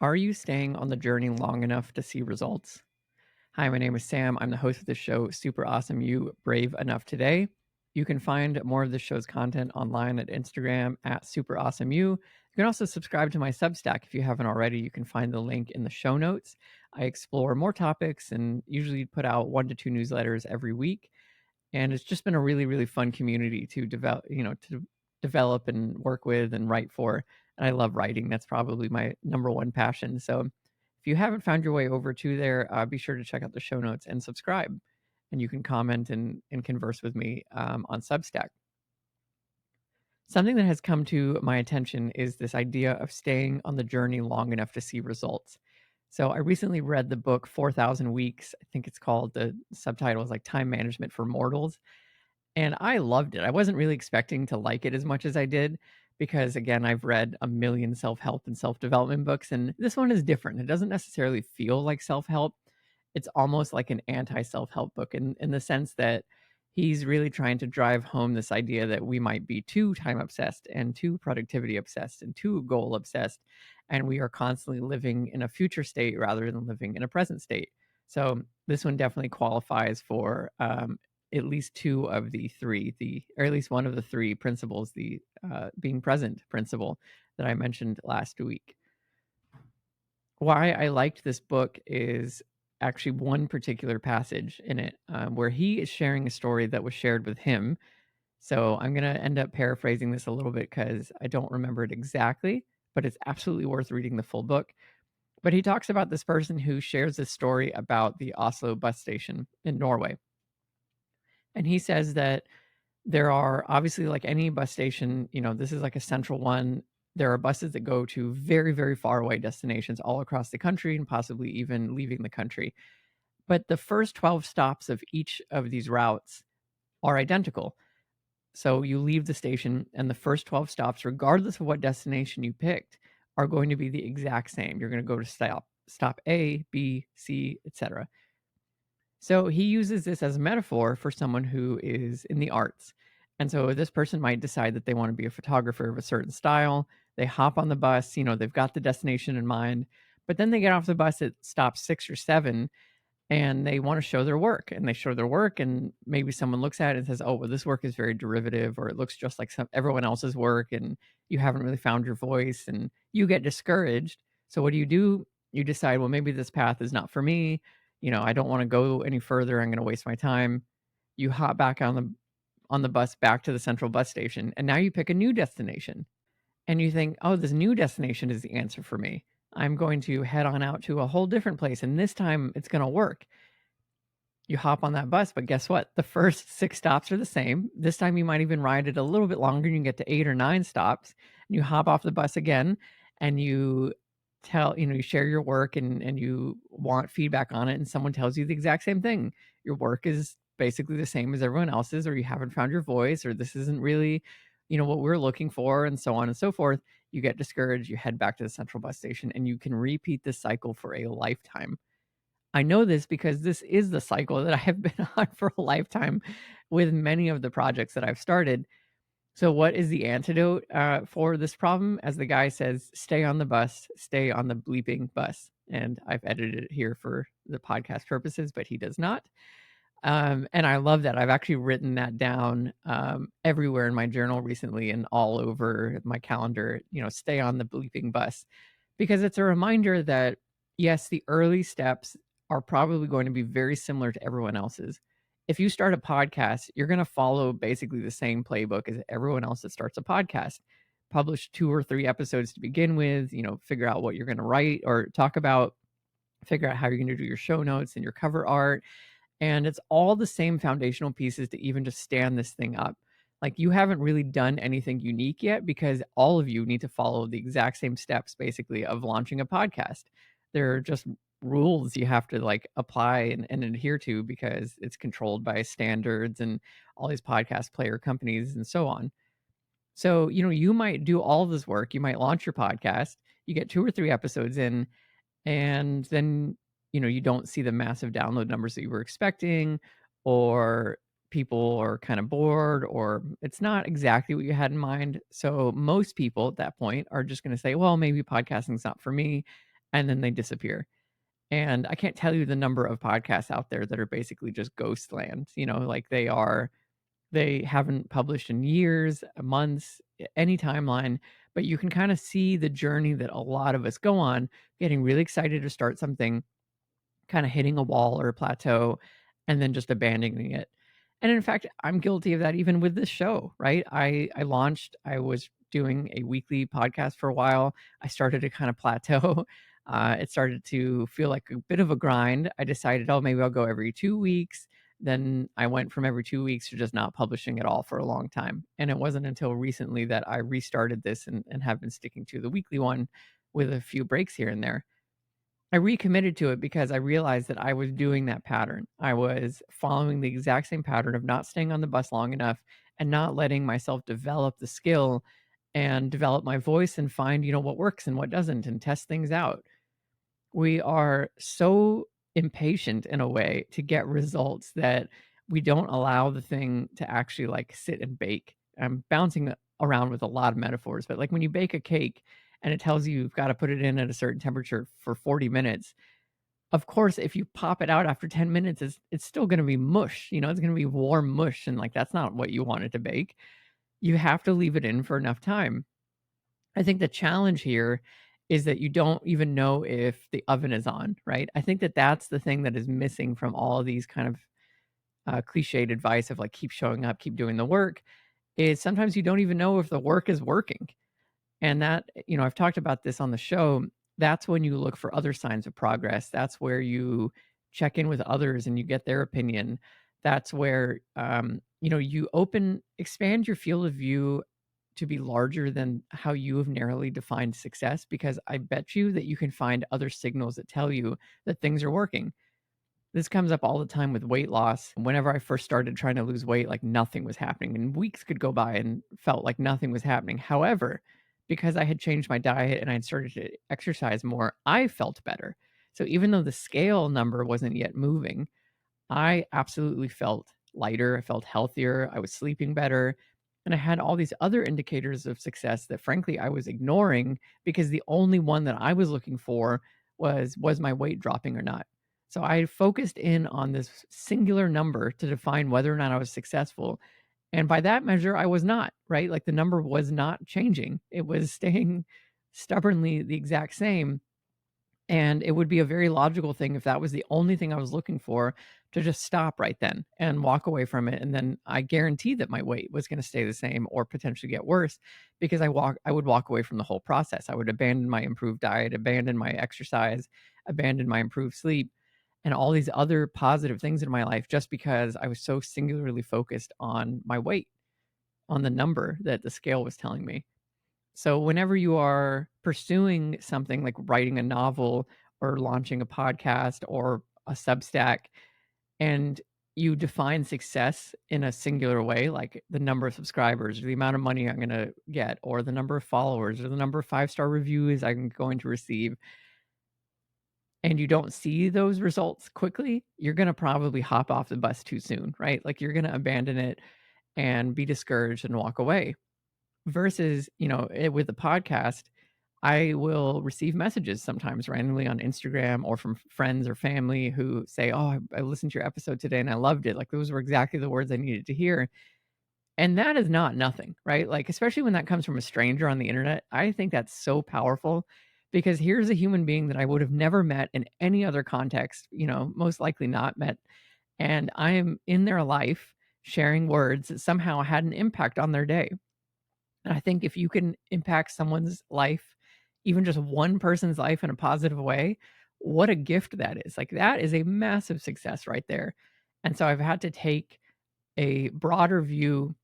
Are you staying on the journey long enough to see results? Hi, my name is Sam. I'm the host of the show Super Awesome You Brave Enough Today. You can find more of the show's content online at Instagram at Super Awesome You. You can also subscribe to my Substack if you haven't already. You can find the link in the show notes. I explore more topics and usually put out 1 to 2 newsletters every week. And it's just been a really, really fun community to develop and work with and write for. And I love writing. That's probably my number one passion. So if you haven't found your way over to there, be sure to check out the show notes and subscribe. And you can comment and converse with me on Substack. Something that has come to my attention is this idea of staying on the journey long enough to see results. So I recently read the book 4,000 Weeks. I think it's called, the subtitle is like Time Management for Mortals, and I loved it. I wasn't really expecting to like it as much as I did because, again, I've read a million self-help and self-development books, and this one is different. It doesn't necessarily feel like self-help. It's almost like an anti-self-help book in the sense that he's really trying to drive home this idea that we might be too time obsessed and too productivity obsessed and too goal obsessed, and we are constantly living in a future state rather than living in a present state. So this one definitely qualifies for at least two of the three, or at least one of the three principles, the being present principle that I mentioned last week. Why I liked this book is actually one particular passage in it where he is sharing a story that was shared with him. So I'm going to end up paraphrasing this a little bit because I don't remember it exactly, but it's absolutely worth reading the full book. But he talks about this person who shares this story about the Oslo bus station in Norway. And he says that there are obviously, like any bus station, this is like a central one. There are buses that go to very, very far away destinations all across the country and possibly even leaving the country. But the first 12 stops of each of these routes are identical. So you leave the station, and the first 12 stops, regardless of what destination you picked, are going to be the exact same. You're going to go to stop A, B, C, etc. So he uses this as a metaphor for someone who is in the arts. And so this person might decide that they want to be a photographer of a certain style. They hop on the bus, they've got the destination in mind, but then they get off the bus at stop 6 or 7 and they want to show their work. And they show their work, and maybe someone looks at it and says, oh, well, this work is very derivative, or it looks just like everyone else's work, and you haven't really found your voice, and you get discouraged. So what do? You decide, well, maybe this path is not for me. I don't want to go any further. I'm going to waste my time. You hop back on the bus back to the central bus station, and now you pick a new destination. And you think, oh, this new destination is the answer for me. I'm going to head on out to a whole different place, and this time it's going to work. You hop on that bus, but guess what? The first 6 stops are the same. This time you might even ride it a little bit longer, and you can get to 8 or 9 stops, and you hop off the bus again, and you share your work, and you want feedback on it, and someone tells you the exact same thing. Your work is basically the same as everyone else's, or you haven't found your voice, or this isn't really, what we're looking for, and so on and so forth. You get discouraged, you head back to the central bus station, and you can repeat this cycle for a lifetime. I know this because this is the cycle that I have been on for a lifetime with many of the projects that I've started. So, what is the antidote for this problem? As the guy says, stay on the bus, stay on the bleeping bus. And I've edited it here for the podcast purposes, but he does not. And I love that. I've actually written that down everywhere in my journal recently and all over my calendar, stay on the bleeping bus, because it's a reminder that, yes, the early steps are probably going to be very similar to everyone else's. If you start a podcast, you're going to follow basically the same playbook as everyone else that starts a podcast. Publish 2 or 3 episodes to begin with, figure out what you're going to write or talk about, figure out how you're going to do your show notes and your cover art, and it's all the same foundational pieces to even just stand this thing up. Like, you haven't really done anything unique yet because all of you need to follow the exact same steps basically of launching a podcast. There are just rules you have to like apply and adhere to because it's controlled by standards and all these podcast player companies and so on. So, you might do all of this work. You might launch your podcast, you get 2 or 3 episodes in, and then you don't see the massive download numbers that you were expecting, or people are kind of bored, or it's not exactly what you had in mind. So most people at that point are just going to say, well, maybe podcasting's not for me, and then they disappear. And I can't tell you the number of podcasts out there that are basically just ghost land, like they haven't published in years, months, any timeline, but you can kind of see the journey that a lot of us go on, getting really excited to start something, kind of hitting a wall or a plateau, and then just abandoning it. And in fact, I'm guilty of that even with this show, right? I was doing a weekly podcast for a while. I started to kind of plateau. It started to feel like a bit of a grind. I decided, oh, maybe I'll go every 2 weeks. Then I went from every 2 weeks to just not publishing at all for a long time. And it wasn't until recently that I restarted this and have been sticking to the weekly one with a few breaks here and there. I recommitted to it because I realized that I was doing that pattern. I was following the exact same pattern of not staying on the bus long enough and not letting myself develop the skill and develop my voice and find, what works and what doesn't and test things out. We are so impatient in a way to get results that we don't allow the thing to actually like sit and bake. I'm bouncing around with a lot of metaphors, but like when you bake a cake and it tells you you've got to put it in at a certain temperature for 40 minutes, of course, if you pop it out after 10 minutes, it's still going to be mush. It's going to be warm mush. And like that's not what you want it to bake. You have to leave it in for enough time. I think the challenge here is that you don't even know if the oven is on, right? I think that that's the thing that is missing from all of these kind of cliched advice of like keep showing up, keep doing the work. Is sometimes you don't even know if the work is working. And that, I've talked about this on the show. That's when you look for other signs of progress. That's where you check in with others and you get their opinion. That's where, you expand your field of view to be larger than how you have narrowly defined success, because I bet you that you can find other signals that tell you that things are working. This comes up all the time with weight loss. Whenever I first started trying to lose weight, like nothing was happening, and weeks could go by and felt like nothing was happening. However, because I had changed my diet and I had started to exercise more, I felt better. So even though the scale number wasn't yet moving, I absolutely felt lighter. I felt healthier. I was sleeping better. And I had all these other indicators of success that frankly I was ignoring because the only one that I was looking for was my weight dropping or not. So I focused in on this singular number to define whether or not I was successful. And by that measure, I was not, right? Like the number was not changing. It was staying stubbornly the exact same. And it would be a very logical thing if that was the only thing I was looking for to just stop right then and walk away from it. And then I guarantee that my weight was going to stay the same or potentially get worse because I would walk away from the whole process. I would abandon my improved diet, abandon my exercise, abandon my improved sleep, and all these other positive things in my life just because I was so singularly focused on my weight, on the number that the scale was telling me. So whenever you are pursuing something like writing a novel or launching a podcast or a Substack, and you define success in a singular way, like the number of subscribers or the amount of money I'm going to get or the number of followers or the number of 5-star reviews I'm going to receive, and you don't see those results quickly, you're going to probably hop off the bus too soon, right? Like you're going to abandon it and be discouraged and walk away. Versus, with the podcast, I will receive messages sometimes randomly on Instagram or from friends or family who say, "Oh, I listened to your episode today and I loved it. Like those were exactly the words I needed to hear." And that is not nothing, right? Like especially when that comes from a stranger on the internet, I think that's so powerful because here's a human being that I would have never met in any other context, most likely not met, and I am in their life sharing words that somehow had an impact on their day. And I think if you can impact someone's life, even just one person's life in a positive way, what a gift that is. Like that is a massive success right there. And so I've had to take a broader view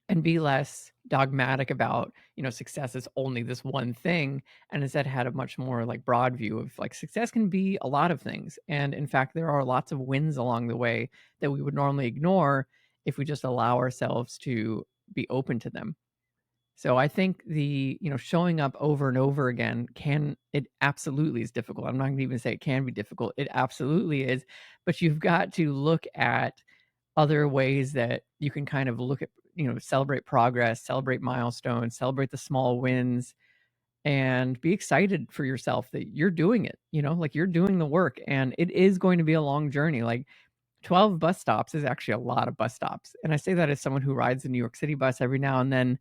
and be less dogmatic about, success is only this one thing. And instead had a much more like broad view of like success can be a lot of things. And in fact, there are lots of wins along the way that we would normally ignore if we just allow ourselves to be open to them. So I think showing up over and over again it absolutely is difficult. I'm not going to even say it can be difficult. It absolutely is. But you've got to look at other ways that you can kind of look at, celebrate progress, celebrate milestones, celebrate the small wins, and be excited for yourself that you're doing it, like you're doing the work and it is going to be a long journey. Like 12 bus stops is actually a lot of bus stops. And I say that as someone who rides the New York City bus every now and then.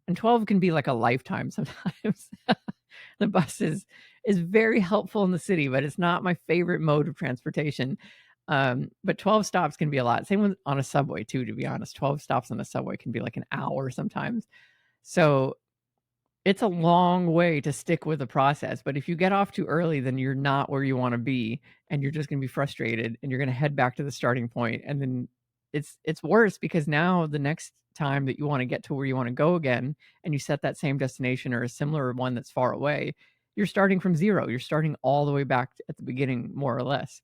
And 12 can be like a lifetime sometimes. The bus is very helpful in the city, but it's not my favorite mode of transportation. But 12 stops can be a lot. Same with on a subway too, to be honest. 12 stops on a subway can be like an hour sometimes. So it's a long way to stick with the process, but if you get off too early, then you're not where you wanna be, and you're just gonna be frustrated, and you're gonna head back to the starting point, and then it's worse because now the next time that you wanna get to where you wanna go again, and you set that same destination or a similar one that's far away, you're starting from 0. You're starting all the way back at the beginning, more or less.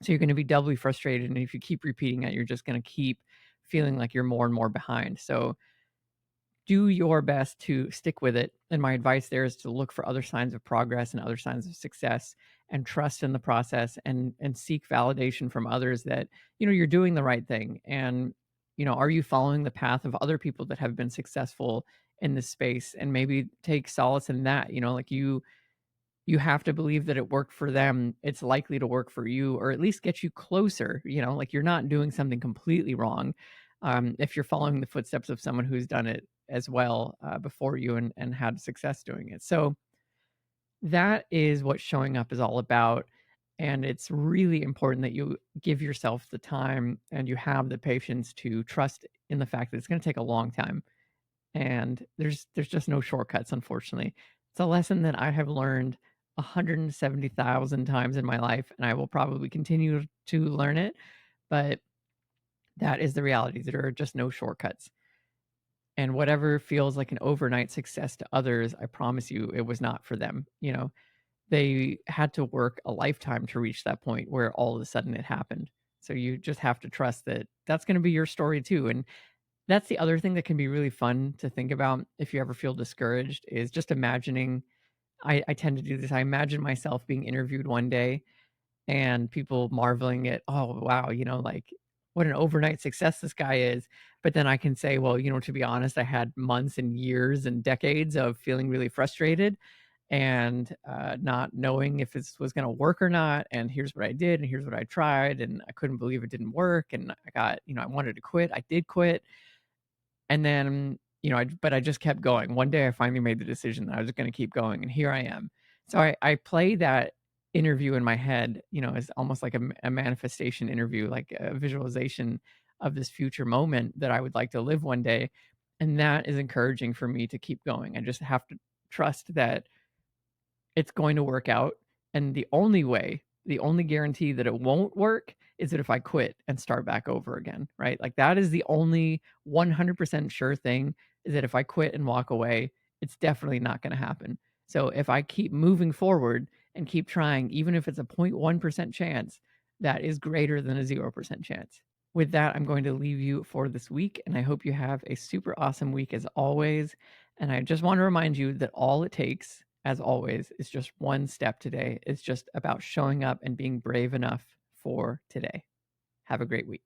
So you're gonna be doubly frustrated, and if you keep repeating it, you're just gonna keep feeling like you're more and more behind. So do your best to stick with it. And my advice there is to look for other signs of progress and other signs of success and trust in the process and seek validation from others that, you're doing the right thing. And, are you following the path of other people that have been successful in this space and maybe take solace in that, like you have to believe that it worked for them. It's likely to work for you or at least get you closer, like you're not doing something completely wrong. If you're following the footsteps of someone who's done it as well before you and had success doing it. So that is what showing up is all about. And it's really important that you give yourself the time and you have the patience to trust in the fact that it's going to take a long time and there's just no shortcuts, unfortunately. It's a lesson that I have learned 170,000 times in my life, and I will probably continue to learn it, but that is the reality. There are just no shortcuts. And whatever feels like an overnight success to others, I promise you it was not for them. They had to work a lifetime to reach that point where all of a sudden it happened. So you just have to trust that that's going to be your story too. And that's the other thing that can be really fun to think about if you ever feel discouraged is just imagining. I tend to do this. I imagine myself being interviewed one day and people marveling at, oh, wow, like what an overnight success this guy is. But then I can say, well, to be honest, I had months and years and decades of feeling really frustrated and not knowing if this was going to work or not. And here's what I did, and here's what I tried, and I couldn't believe it didn't work. And I got, I wanted to quit. I did quit and then, but I just kept going. One day I finally made the decision that I was gonna keep going, and here I am. So I play that interview in my head, as almost like a manifestation interview, like a visualization of this future moment that I would like to live one day, and that is encouraging for me to keep going. I just have to trust that it's going to work out, and the only guarantee that it won't work is that if I quit and start back over again, right? Like, that is the only 100% sure thing, is that if I quit and walk away, it's definitely not gonna happen. So, if I keep moving forward and keep trying, even if it's a 0.1% chance, that is greater than a 0% chance. With that, I'm going to leave you for this week, and I hope you have a super awesome week as always. And I just want to remind you that all it takes, as always, is just one step today. It's just about showing up and being brave enough for today. Have a great week.